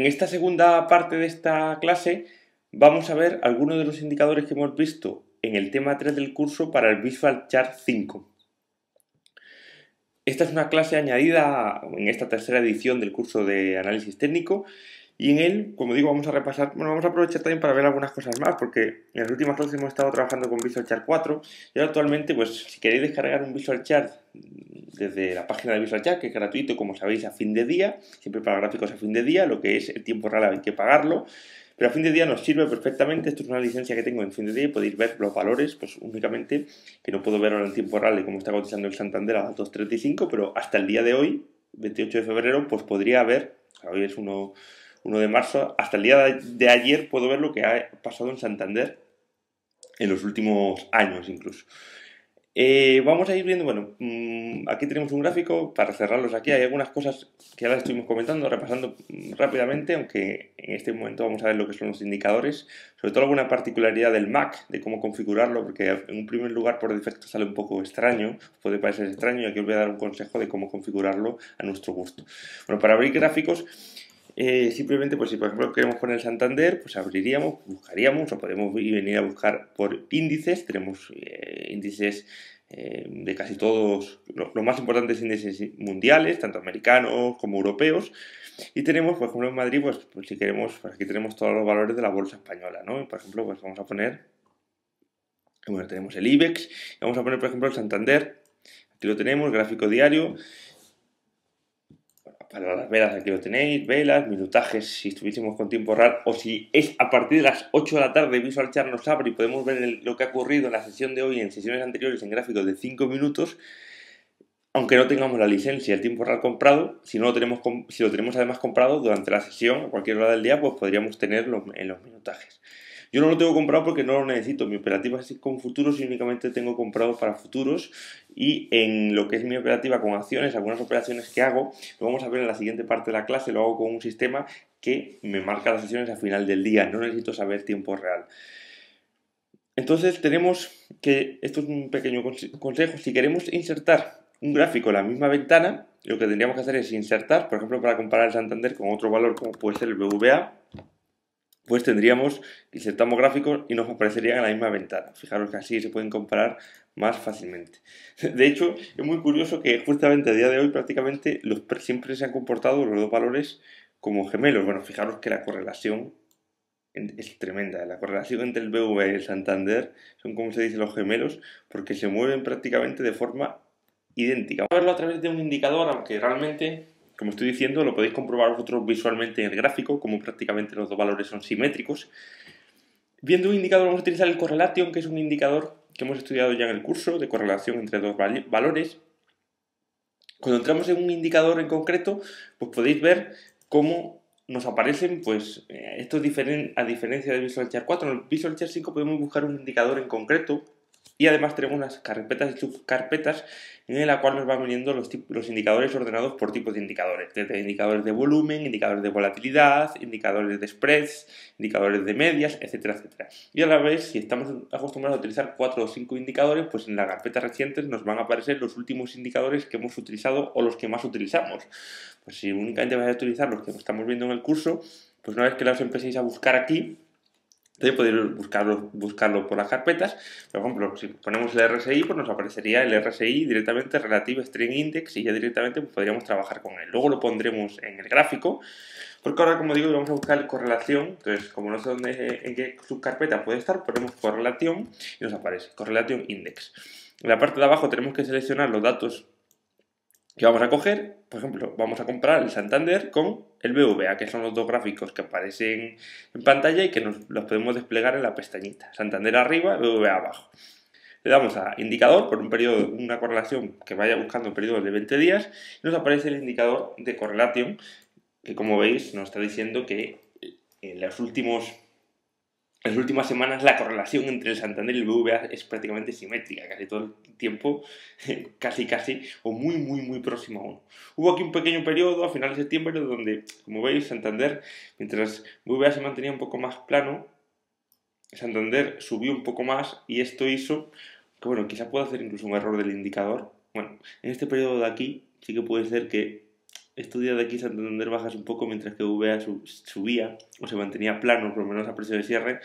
En esta segunda parte de esta clase vamos a ver algunos de los indicadores que hemos visto en el tema 3 del curso para el Visual Chart 5. Esta es una clase añadida en esta tercera edición del curso de análisis técnico y en él, como digo, vamos a repasar, vamos a aprovechar también para ver algunas cosas más porque en las últimas clases hemos estado trabajando con Visual Chart 4 y ahora actualmente, pues si queréis descargar un Visual Chart desde la página de Visual Chart, que es gratuito, como sabéis, a fin de día, siempre para gráficos a fin de día, lo que es el tiempo real hay que pagarlo, pero a fin de día nos sirve perfectamente. Esto es una licencia que tengo en fin de día y podéis ver los valores, pues únicamente, que no puedo ver ahora en tiempo real de cómo está cotizando el Santander a las 2.35, pero hasta el día de hoy, 28 de febrero, pues podría ver, hoy es 1 de marzo, hasta el día de ayer puedo ver lo que ha pasado en Santander en los últimos años incluso. Vamos a ir viendo, bueno, aquí tenemos un gráfico, para cerrarlos aquí hay algunas cosas que ya las estuvimos comentando, repasando rápidamente, aunque en este momento vamos a ver lo que son los indicadores, sobre todo alguna particularidad del Mac, de cómo configurarlo, porque en un primer lugar por defecto sale un poco extraño, puede parecer extraño, y aquí os voy a dar un consejo de cómo configurarlo a nuestro gusto. Bueno, para abrir gráficos, simplemente, pues si por ejemplo queremos poner el Santander, pues abriríamos, buscaríamos, o podemos venir a buscar por índices. Tenemos índices de casi todos, los más importantes índices mundiales, tanto americanos como europeos. Y tenemos, por ejemplo, en Madrid, pues si queremos, pues aquí tenemos todos los valores de la bolsa española, ¿no? Y, por ejemplo, pues vamos a poner, bueno, tenemos el IBEX, y vamos a poner, por ejemplo, el Santander. Aquí lo tenemos, gráfico diario. Para las velas aquí lo tenéis, velas, minutajes si estuviésemos con tiempo real, o si es a partir de las 8 de la tarde Visual Chart nos abre y podemos ver lo que ha ocurrido en la sesión de hoy y en sesiones anteriores en gráficos de 5 minutos, aunque no tengamos la licencia, el tiempo real comprado. Si lo tenemos además comprado durante la sesión, a cualquier hora del día, pues podríamos tenerlo en los minutajes. Yo no lo tengo comprado porque no lo necesito. Mi operativa es con futuros y únicamente tengo comprado para futuros. Y en lo que es mi operativa con acciones, algunas operaciones que hago, lo vamos a ver en la siguiente parte de la clase, lo hago con un sistema que me marca las sesiones a final del día. No necesito saber tiempo real. Entonces tenemos que, esto es un pequeño consejo, si queremos insertar un gráfico en la misma ventana, lo que tendríamos que hacer es insertar, por ejemplo, para comparar el Santander con otro valor como puede ser el BVA, pues tendríamos, insertamos gráficos y nos aparecerían en la misma ventana. Fijaros que así se pueden comparar más fácilmente. De hecho, es muy curioso que justamente a día de hoy prácticamente siempre se han comportado los dos valores como gemelos. Bueno, fijaros que la correlación es tremenda. La correlación entre el BVA y el Santander son, como se dice, los gemelos, porque se mueven prácticamente de forma idéntica. Vamos a verlo a través de un indicador, aunque realmente, como estoy diciendo, lo podéis comprobar vosotros visualmente en el gráfico, como prácticamente los dos valores son simétricos. Viendo un indicador vamos a utilizar el correlation, que es un indicador que hemos estudiado ya en el curso de correlación entre dos valores. Cuando entramos en un indicador en concreto, pues podéis ver cómo nos aparecen, pues, esto a diferencia de Visual Chart 4. En el Visual Chart 5 podemos buscar un indicador en concreto y además tenemos unas carpetas y subcarpetas en la cual nos van viniendo los indicadores ordenados por tipos de indicadores, desde indicadores de volumen, indicadores de volatilidad, indicadores de spreads, indicadores de medias, etcétera, etcétera. Y a la vez, si estamos acostumbrados a utilizar 4 o 5 indicadores, pues en las carpetas recientes nos van a aparecer los últimos indicadores que hemos utilizado o los que más utilizamos. Pues si únicamente vais a utilizar los que estamos viendo en el curso, pues una vez que los empecéis a buscar aquí, podéis buscarlo por las carpetas. Por ejemplo, si ponemos el RSI, pues nos aparecería el RSI directamente, Relative Strength Index, y ya directamente pues, podríamos trabajar con él. Luego lo pondremos en el gráfico, porque ahora, como digo, vamos a buscar correlación. Entonces, como no sé en qué subcarpeta puede estar, ponemos correlación y nos aparece Correlation Index. En la parte de abajo tenemos que seleccionar los datos que vamos a coger. Por ejemplo, vamos a comparar el Santander con el BVA, que son los dos gráficos que aparecen en pantalla y que los podemos desplegar en la pestañita. Santander arriba, BVA abajo. Le damos a indicador por un periodo, una correlación que vaya buscando periodos de 20 días y nos aparece el indicador de correlation, que como veis nos está diciendo que en las últimas semanas la correlación entre el Santander y el BVA es prácticamente simétrica, casi todo el tiempo, casi, o muy próximo a uno. Hubo aquí un pequeño periodo a finales de septiembre donde, como veis, Santander, mientras BVA se mantenía un poco más plano, Santander subió un poco más y esto hizo que, bueno, quizá pueda hacer incluso un error del indicador. Bueno, en este periodo de aquí sí que puede ser que estos días de aquí Santander bajas un poco mientras que VA subía o se mantenía plano, por lo menos a precio de cierre,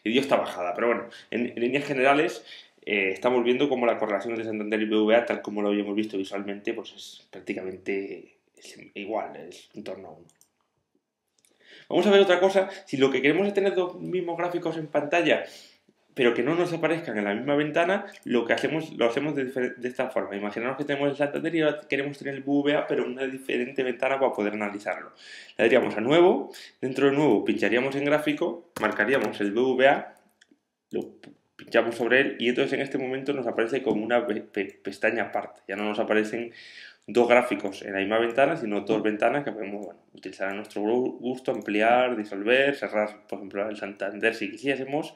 y dio esta bajada. Pero bueno, en líneas generales estamos viendo como la correlación entre Santander y BVA, tal como lo habíamos visto visualmente, pues es prácticamente igual, es en torno a 1. Vamos a ver otra cosa. Si lo que queremos es tener dos mismos gráficos en pantalla, pero que no nos aparezcan en la misma ventana, lo hacemos de esta forma. Imaginaos que tenemos el Santander y ahora queremos tener el BVA, pero en una diferente ventana para poder analizarlo. Le daríamos a nuevo, dentro de nuevo pincharíamos en gráfico, marcaríamos el BVA, lo pinchamos sobre él y entonces en este momento nos aparece como una pestaña aparte. Ya no nos aparecen dos gráficos en la misma ventana, sino dos ventanas que podemos utilizar a nuestro gusto, ampliar, disolver, cerrar, por ejemplo, el Santander si quisiésemos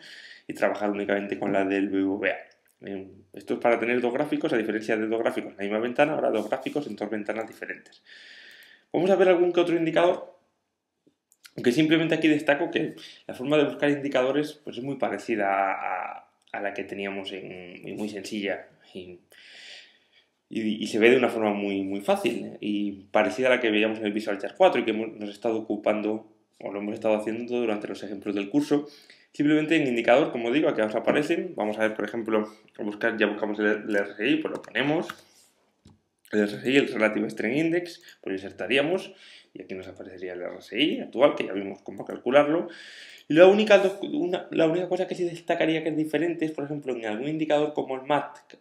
y trabajar únicamente con la del BBVA. Esto es para tener dos gráficos, a diferencia de dos gráficos en la misma ventana, ahora dos gráficos en dos ventanas diferentes. Vamos a ver algún que otro indicador, aunque simplemente aquí destaco que la forma de buscar indicadores pues es muy parecida a la que teníamos muy sencilla y se ve de una forma muy fácil y parecida a la que veíamos en el Visual Chart 4 y que nos estado ocupando o lo hemos estado haciendo durante los ejemplos del curso. Simplemente en indicador, como digo, aquí os aparecen. Vamos a ver, por ejemplo, ya buscamos el RSI, pues lo ponemos. El RSI, el Relative Strength Index, pues insertaríamos y aquí nos aparecería el RSI actual, que ya vimos cómo calcularlo. Y la única cosa que sí destacaría que es diferente es, por ejemplo, en algún indicador como el MAC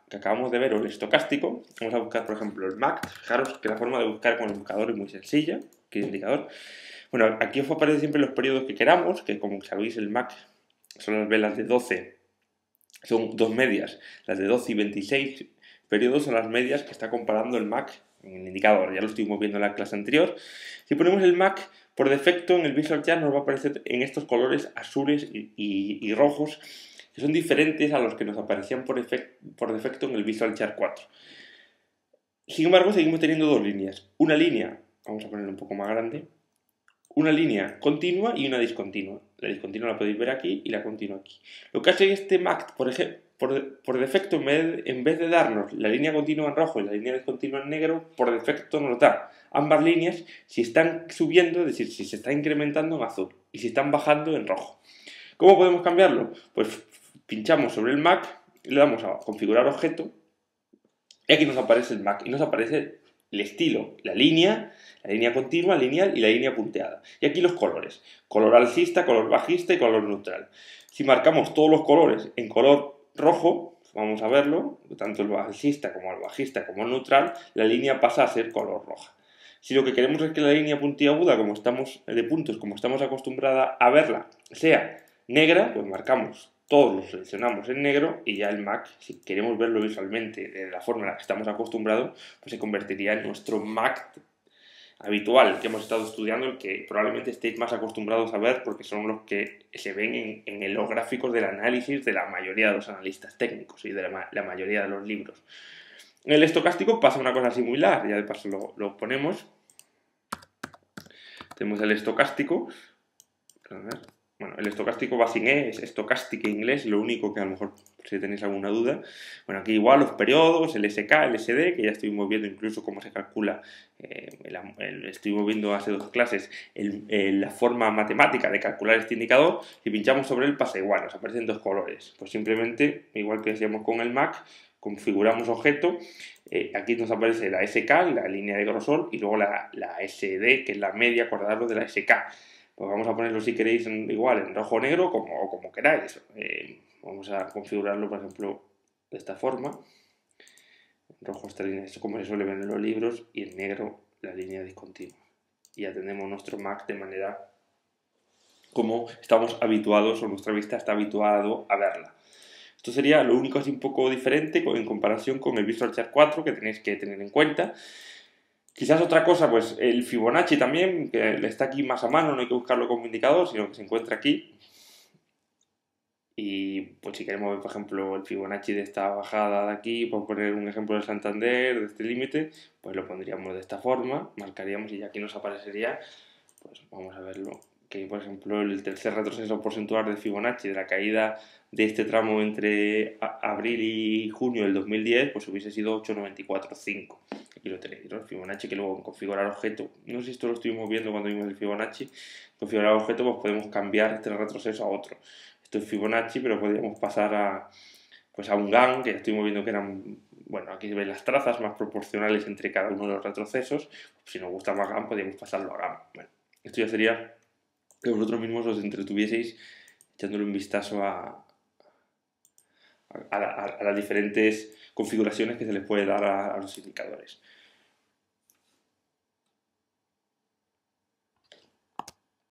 que acabamos de ver o el estocástico. Vamos a buscar, por ejemplo, el MAC. Fijaros que la forma de buscar con el buscador es muy sencilla. ¿Qué indicador? Bueno, aquí os aparecen siempre los periodos que queramos, que como sabéis el MAC son las velas de 12, son dos medias, las de 12 y 26 periodos son las medias que está comparando el MAC en el indicador, ya lo estuvimos viendo en la clase anterior. Si ponemos el MAC, por defecto en el Visual Chart nos va a aparecer en estos colores azules y rojos, que son diferentes a los que nos aparecían por defecto en el Visual Chart 4. Sin embargo, seguimos teniendo dos líneas. Una línea, vamos a ponerlo un poco más grande, una línea continua y una discontinua. La discontinua la podéis ver aquí y la continua aquí. Lo que hace este MAC, por defecto, en vez de darnos la línea continua en rojo y la línea discontinua en negro, por defecto nos da ambas líneas si están subiendo, es decir, si se está incrementando en azul y si están bajando en rojo. ¿Cómo podemos cambiarlo? Pues pinchamos sobre el MAC, le damos a configurar objeto y aquí nos aparece el MAC y nos aparece el estilo, la línea continua, lineal y la línea punteada. Y aquí los colores, color alcista, color bajista y color neutral. Si marcamos todos los colores en color rojo, vamos a verlo, tanto el alcista como el bajista como el neutral, la línea pasa a ser color roja. Si lo que queremos es que la línea puntiaguda de puntos, como estamos acostumbrados a verla, sea negra, pues marcamos todos los seleccionamos en negro y ya el MAC, si queremos verlo visualmente de la forma en la que estamos acostumbrados, pues se convertiría en nuestro MAC habitual que hemos estado estudiando, el que probablemente estéis más acostumbrados a ver porque son los que se ven en los gráficos del análisis de la mayoría de los analistas técnicos y de la mayoría de los libros. En el estocástico pasa una cosa similar, ya de paso lo ponemos. Tenemos el estocástico. A ver. Bueno, el estocástico va sin E, es estocástica en inglés, lo único que a lo mejor si tenéis alguna duda. Bueno, aquí igual los periodos, el SK, el SD, que ya estuvimos viendo incluso cómo se calcula, estuvimos viendo hace dos clases la forma matemática de calcular este indicador. Si pinchamos sobre él pasa igual, nos aparecen dos colores. Pues simplemente, igual que hacíamos con el MAC, configuramos objeto, aquí nos aparece la SK, la línea de grosor, y luego la SD, que es la media, acordaros de la SK. Pues vamos a ponerlo si queréis igual en rojo o negro o como queráis. Vamos a configurarlo, por ejemplo, de esta forma. En rojo esta línea, esto como se suele ver en los libros, y en negro la línea discontinua. Y ya tenemos nuestro MAC de manera como estamos habituados o nuestra vista está habituado a verla. Esto sería lo único así un poco diferente en comparación con el Visual Chart 4 que tenéis que tener en cuenta. Quizás otra cosa, pues el Fibonacci también, que está aquí más a mano, no hay que buscarlo como indicador, sino que se encuentra aquí. Y pues si queremos ver, por ejemplo, el Fibonacci de esta bajada de aquí, por poner un ejemplo del Santander, de este límite, pues lo pondríamos de esta forma, marcaríamos y ya aquí nos aparecería, pues vamos a verlo, que por ejemplo el tercer retroceso porcentual de Fibonacci de la caída de este tramo entre abril y junio del 2010, pues hubiese sido 8,94,5. aquí lo tenéis, ¿no? El Fibonacci, que luego en configurar objeto, no sé si esto lo estuvimos viendo cuando vimos el Fibonacci, configurar objeto pues podemos cambiar este retroceso a otro. Esto es Fibonacci, pero podríamos pasar a un GAN, que ya estuvimos viendo que eran, bueno, aquí se ven las trazas más proporcionales entre cada uno de los retrocesos. Si nos gusta más GAN, podríamos pasarlo a GAN. Bueno, esto ya sería que vosotros mismos os entretuvieseis echándole un vistazo a las diferentes configuraciones que se les puede dar a los indicadores.